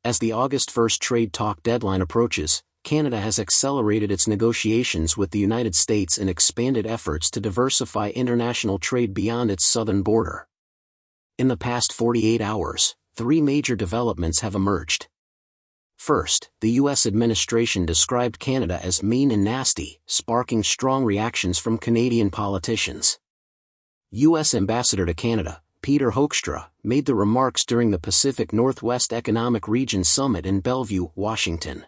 As the August 1 trade talk deadline approaches, Canada has accelerated its negotiations with the United States and expanded efforts to diversify international trade beyond its southern border. In the past 48 hours, 3 major developments have emerged. First, the U.S. administration described Canada as mean and nasty, sparking strong reactions from Canadian politicians. U.S. Ambassador to Canada, Peter Hoekstra, made the remarks during the Pacific Northwest Economic Region Summit in Bellevue, Washington.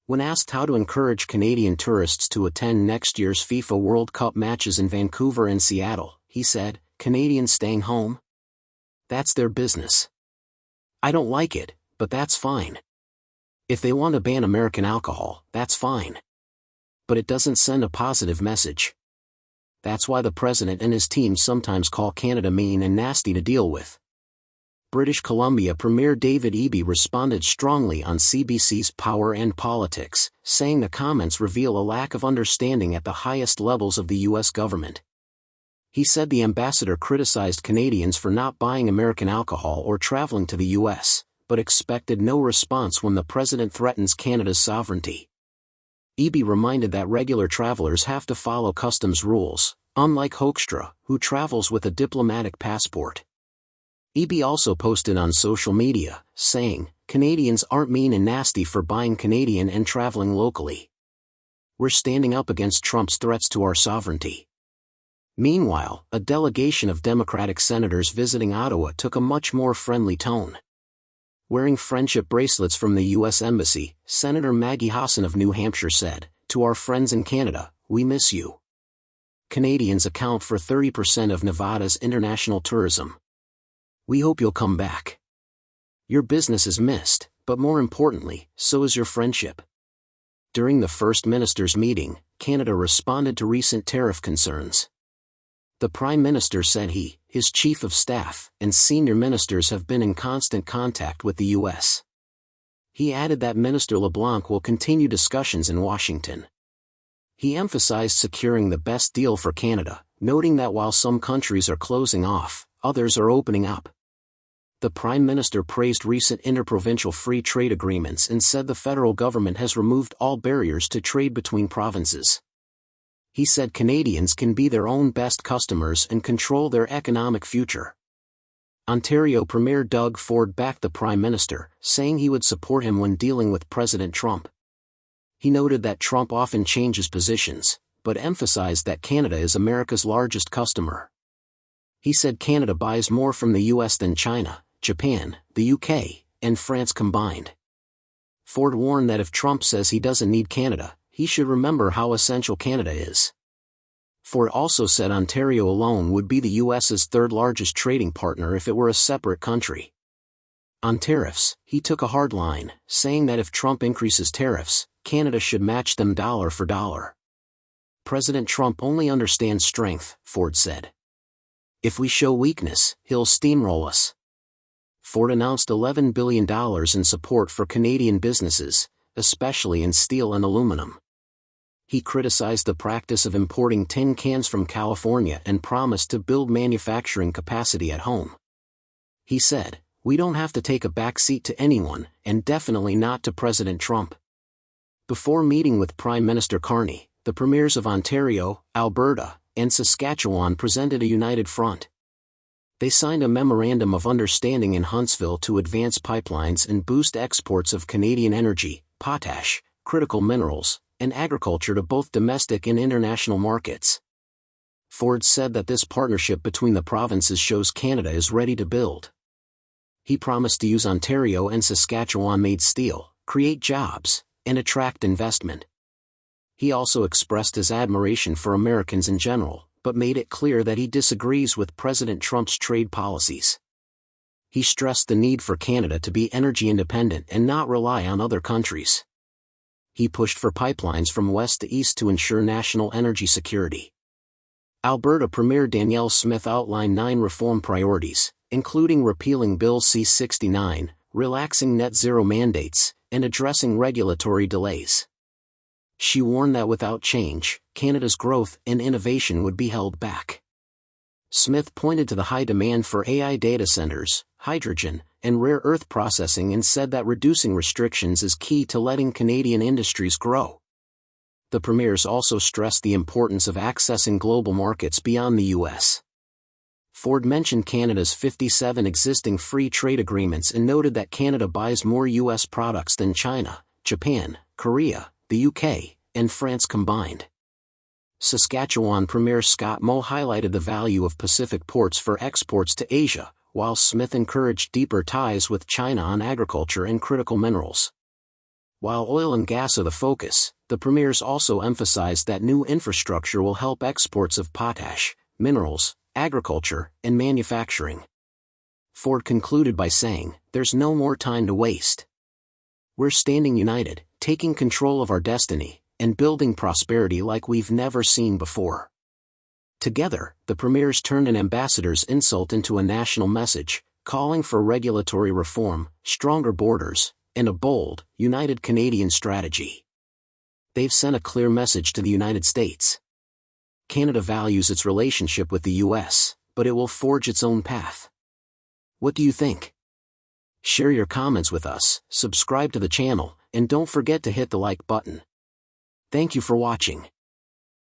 When asked how to encourage Canadian tourists to attend next year's FIFA World Cup matches in Vancouver and Seattle, he said, "Canadians staying home? That's their business. I don't like it, but that's fine. If they want to ban American alcohol, that's fine. But it doesn't send a positive message. That's why the president and his team sometimes call Canada mean and nasty to deal with." British Columbia Premier David Eby responded strongly on CBC's Power and Politics, saying the comments reveal a lack of understanding at the highest levels of the U.S. government. He said the ambassador criticized Canadians for not buying American alcohol or traveling to the U.S., but expected no response when the president threatens Canada's sovereignty. Eby reminded that regular travelers have to follow customs rules, unlike Hoekstra, who travels with a diplomatic passport. Eby also posted on social media, saying, "Canadians aren't mean and nasty for buying Canadian and traveling locally. We're standing up against Trump's threats to our sovereignty." Meanwhile, a delegation of Democratic senators visiting Ottawa took a much more friendly tone. Wearing friendship bracelets from the U.S. Embassy, Senator Maggie Hassan of New Hampshire said, "To our friends in Canada, we miss you. Canadians account for 30% of Nevada's international tourism. We hope you'll come back. Your business is missed, but more importantly, so is your friendship." During the First Minister's meeting, Canada responded to recent tariff concerns. The Prime Minister said he, his Chief of Staff, and senior ministers have been in constant contact with the U.S. He added that Minister LeBlanc will continue discussions in Washington. He emphasized securing the best deal for Canada, noting that while some countries are closing off, others are opening up. The Prime Minister praised recent interprovincial free trade agreements and said the federal government has removed all barriers to trade between provinces. He said Canadians can be their own best customers and control their economic future. Ontario Premier Doug Ford backed the Prime Minister, saying he would support him when dealing with President Trump. He noted that Trump often changes positions, but emphasized that Canada is America's largest customer. He said Canada buys more from the U.S. than China, Japan, the UK, and France combined. Ford warned that if Trump says he doesn't need Canada, he should remember how essential Canada is. Ford also said Ontario alone would be the U.S.'s third-largest trading partner if it were a separate country. On tariffs, he took a hard line, saying that if Trump increases tariffs, Canada should match them dollar for dollar. President Trump only understands strength, Ford said. If we show weakness, he'll steamroll us. Ford announced $11 billion in support for Canadian businesses, especially in steel and aluminum. He criticized the practice of importing tin cans from California and promised to build manufacturing capacity at home. He said, "We don't have to take a backseat to anyone, and definitely not to President Trump." Before meeting with Prime Minister Carney, the premiers of Ontario, Alberta, and Saskatchewan presented a united front. They signed a memorandum of understanding in Huntsville to advance pipelines and boost exports of Canadian energy, potash, critical minerals, and agriculture to both domestic and international markets. Ford said that this partnership between the provinces shows Canada is ready to build. He promised to use Ontario and Saskatchewan-made steel, create jobs, and attract investment. He also expressed his admiration for Americans in general, but made it clear that he disagrees with President Trump's trade policies. He stressed the need for Canada to be energy independent and not rely on other countries. He pushed for pipelines from west to east to ensure national energy security. Alberta Premier Danielle Smith outlined 9 reform priorities, including repealing Bill C-69, relaxing net zero mandates, and addressing regulatory delays. She warned that without change, Canada's growth and innovation would be held back. Smith pointed to the high demand for AI data centers, hydrogen, and rare earth processing and said that reducing restrictions is key to letting Canadian industries grow. The premiers also stressed the importance of accessing global markets beyond the U.S. Ford mentioned Canada's 57 existing free trade agreements and noted that Canada buys more U.S. products than China, Japan, Korea, the UK, and France combined. Saskatchewan Premier Scott Moe highlighted the value of Pacific ports for exports to Asia, while Smith encouraged deeper ties with China on agriculture and critical minerals. While oil and gas are the focus, the premiers also emphasized that new infrastructure will help exports of potash, minerals, agriculture, and manufacturing. Ford concluded by saying, "There's no more time to waste. We're standing united, taking control of our destiny, and building prosperity like we've never seen before." Together, the premiers turned an ambassador's insult into a national message, calling for regulatory reform, stronger borders, and a bold, united Canadian strategy. They've sent a clear message to the United States. Canada values its relationship with the U.S., but it will forge its own path. What do you think? Share your comments with us, subscribe to the channel, and don't forget to hit the like button. Thank you for watching.